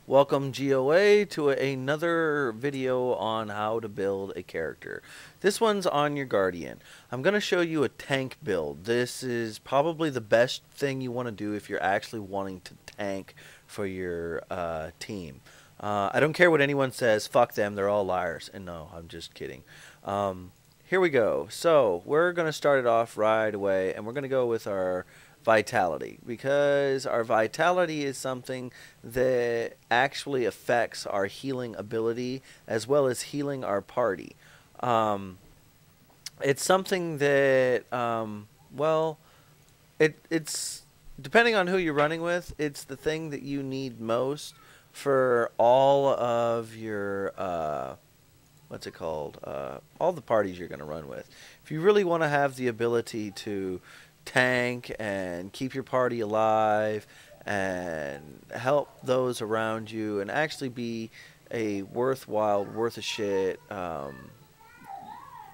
Welcome GOA to another video on how to build a character. This one's on your Guardian. I'm going to show you a tank build. This is probably the best thing you want to do if you're actually wanting to tank for your team. I don't care what anyone says, fuck them, they're all liars. And no, I'm just kidding. Here we go. So we're going to start it off right away, and we're going to go with our vitality, because our vitality is something that actually affects our healing ability as well as healing our party. Um, it's something that, it's depending on who you're running with, it's the thing that you need most for all of your what's it called? All the parties you're going to run with. If you really want to have the ability to tank and keep your party alive and help those around you and actually be a worthwhile, worth a shit,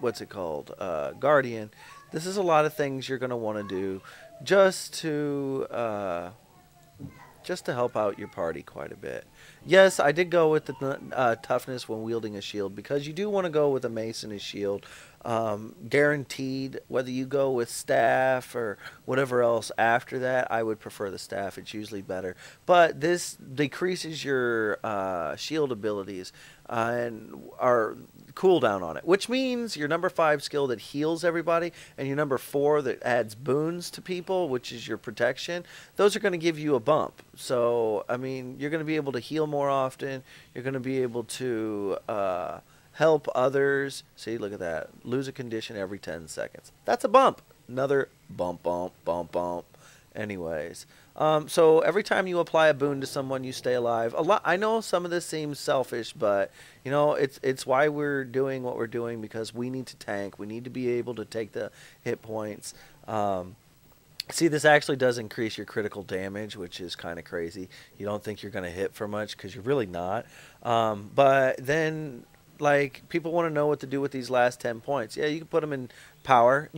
what's it called? Guardian. This is a lot of things you're going to want to do just to help out your party quite a bit. Yes, I did go with the toughness when wielding a shield, because you do want to go with a mace and a shield. Guaranteed, whether you go with staff or whatever else after that, I would prefer the staff. It's usually better. But this decreases your shield abilities and our cooldown on it, which means your number 5 skill that heals everybody and your number 4 that adds boons to people, which is your protection, those are going to give you a bump. So, I mean, you're going to be able to heal more often. You're going to be able to help others. See, look at that. Lose a condition every 10 seconds. That's a bump. Another bump, bump, bump, bump. Anyways, so every time you apply a boon to someone, you stay alive. A lot. I know some of this seems selfish, but you know it's why we're doing what we're doing, because we need to tank. We need to be able to take the hit points. See, this actually does increase your critical damage, which is kind of crazy. You don't think you're going to hit for much because you're really not. But then, like, people want to know what to do with these last 10 points. Yeah, you can put them in power,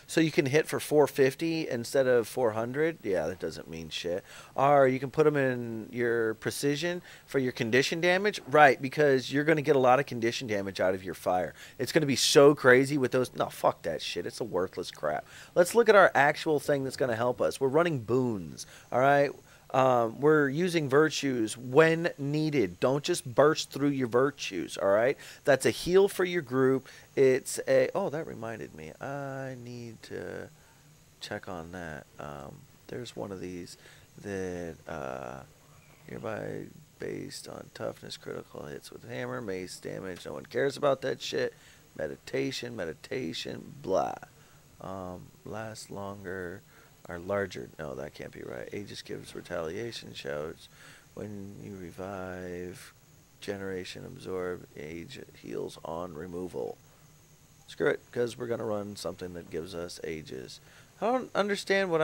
so you can hit for 450 instead of 400. Yeah, that doesn't mean shit. Or you can put them in your precision for your condition damage. Right, because you're going to get a lot of condition damage out of your fire. It's going to be so crazy with those. No, fuck that shit. It's a worthless crap. Let's look at our actual thing that's going to help us. We're running boons, all right? We're using virtues when needed. Don't just burst through your virtues, all right? That's a heal for your group. It's a... Oh, that reminded me. I need to check on that. There's one of these that... hereby based on toughness, critical hits with hammer, mace damage. No one cares about that shit. Meditation, blah. Last longer... Are larger. No, that can't be right. Aegis gives retaliation shouts. When you revive, generation absorb, age heals on removal. Screw it, because we're gonna run something that gives us ages. I don't understand what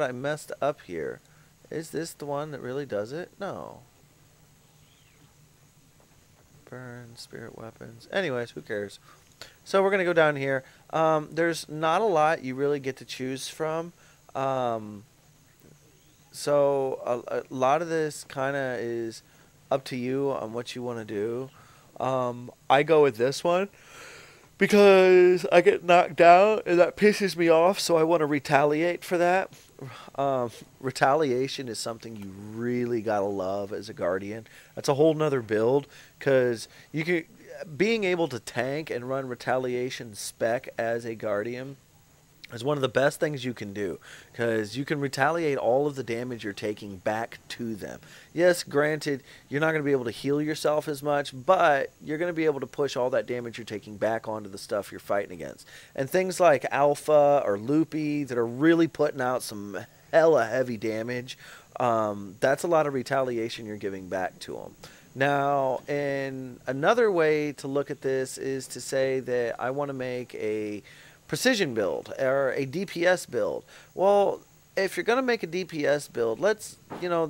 I messed up here. Is this the one that really does it? No. Burn, spirit weapons. Anyways, who cares? So we're gonna go down here. There's not a lot you really get to choose from. So a lot of this kind of is up to you on what you want to do. I go with this one because I get knocked down and that pisses me off, so I want to retaliate for that. Retaliation is something you really gotta love as a guardian. That's a whole nother build, because you can being able to tank and run retaliation spec as a guardian is one of the best things you can do, because you can retaliate all of the damage you're taking back to them. Yes, granted, you're not going to be able to heal yourself as much, but you're going to be able to push all that damage you're taking back onto the stuff you're fighting against. And things like Alpha or Loopy that are really putting out some hella heavy damage, that's a lot of retaliation you're giving back to them. Now, and another way to look at this is to say that I want to make a precision build or a DPS build. Well, if you're going to make a DPS build,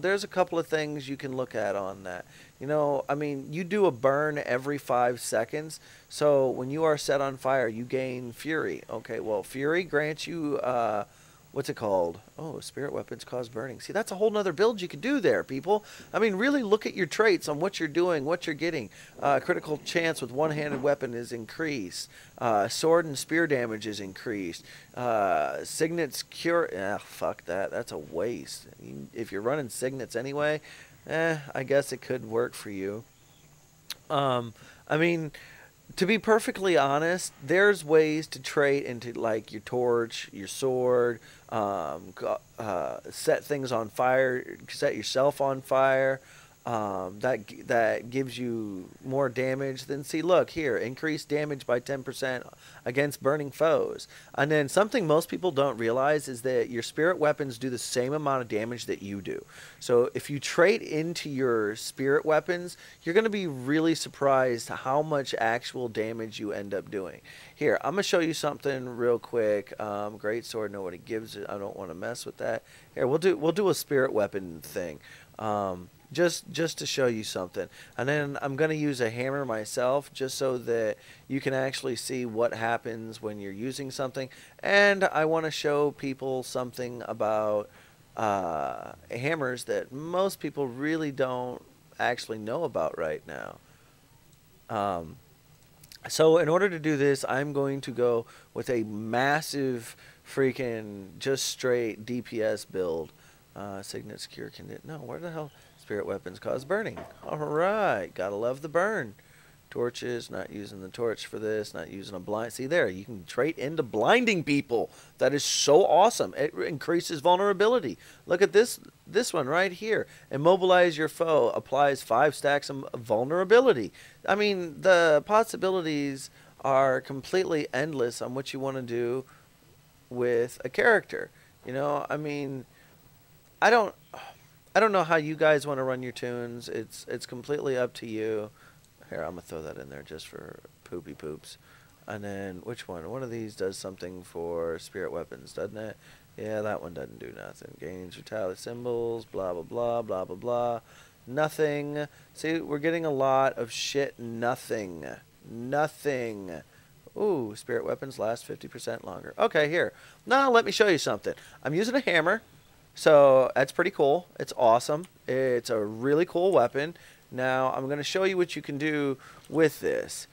there's a couple of things you can look at on that. I mean, you do a burn every 5 seconds. So when you are set on fire, you gain Fury. Okay, well, Fury grants you what's it called? Oh, spirit weapons cause burning. See, that's a whole nother build you could do there, people. I mean, really look at your traits on what you're doing, what you're getting. Critical chance with one-handed weapon is increased. Sword and spear damage is increased. Signet's cure. Fuck that. That's a waste. If you're running signets anyway, I guess it could work for you. I mean, to be perfectly honest, there's ways to trade into like your torch, your sword, set things on fire, set yourself on fire. That gives you more damage. Then see, look here, increased damage by 10% against burning foes. And then something most people don't realize is that your spirit weapons do the same amount of damage that you do. So if you trade into your spirit weapons, you're going to be really surprised how much actual damage you end up doing. Here, I'm going to show you something real quick. Great sword, nobody gives it. I don't want to mess with that. Here, we'll do a spirit weapon thing. Just to show you something. And then I'm going to use a hammer myself just so that you can actually see what happens when you're using something. And I want to show people something about hammers that most people really don't actually know about right now. So in order to do this, I'm going to go with a massive freaking just straight DPS build. Signet Secure can... No, where the hell... Spirit weapons cause burning. Alright, gotta love the burn. Torches, not using the torch for this, not using a blind. See there, you can trade into blinding people. That is so awesome. It increases vulnerability. Look at this one right here. Immobilize your foe, applies 5 stacks of vulnerability. I mean, the possibilities are completely endless on what you want to do with a character. You know, I mean, I don't know how you guys want to run your tunes. It's completely up to you. Here, I'm going to throw that in there just for poopy poops. And then, which one? One of these does something for spirit weapons, doesn't it? Yeah, that one doesn't do nothing. Gains retaliate symbols, blah, blah, blah, blah, blah, blah. Nothing. See, we're getting a lot of shit. Nothing. Nothing. Ooh, spirit weapons last 50% longer. Okay, here. Now, let me show you something. I'm using a hammer. So that's pretty cool. It's awesome. It's a really cool weapon. Now I'm going to show you what you can do with this.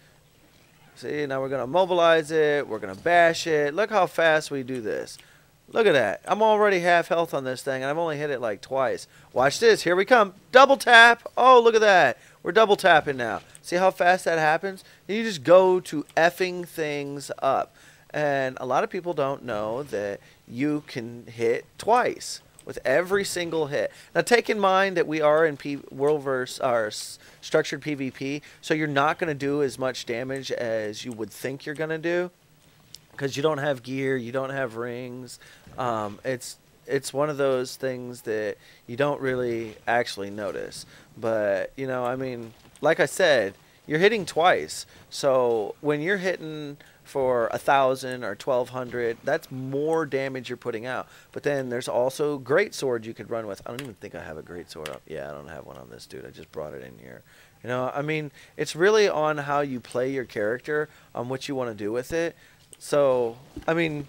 See, now we're going to mobilize it. We're going to bash it. Look how fast we do this. Look at that. I'm already half health on this thing, and I've only hit it like twice. Watch this. Here we come. Double tap. Oh, look at that. We're double tapping now. See how fast that happens? You just go to effing things up. And a lot of people don't know that you can hit twice with every single hit. Now, take in mind that we are in Worldverse, or structured PvP, so you're not going to do as much damage as you would think you're going to do, because you don't have gear, you don't have rings. It's one of those things that you don't really actually notice. But, you know, I mean, like I said, you're hitting twice. So when you're hitting for 1,000 or 1,200, that's more damage you're putting out. But then there's also great sword you could run with. I don't even think I have a great sword up. Yeah, I don't have one on this dude. I just brought it in here. You know, I mean, it's really on how you play your character, on what you want to do with it. So, I mean,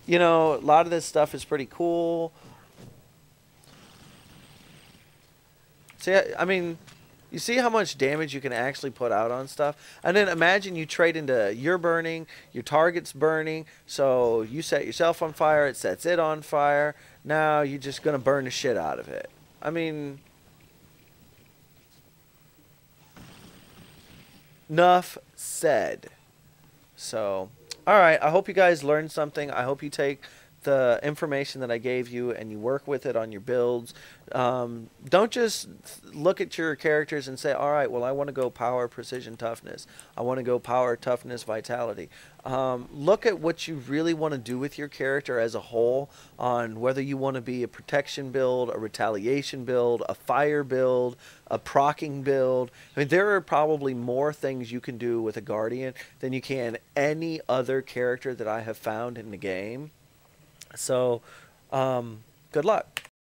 you know, a lot of this stuff is pretty cool. See, I mean, you see how much damage you can actually put out on stuff? And then imagine you trade into your burning, your target's burning, so you set yourself on fire, it sets it on fire. Now you're just going to burn the shit out of it. I mean, enough said. So, alright, I hope you guys learned something. I hope you take the information that I gave you and you work with it on your builds. Don't just look at your characters and say, all right, well, I want to go power, precision, toughness. I want to go power, toughness, vitality. Look at what you really want to do with your character as a whole, on whether you want to be a protection build, a retaliation build, a fire build, a procking build. I mean, there are probably more things you can do with a Guardian than you can any other character that I have found in the game. So, good luck.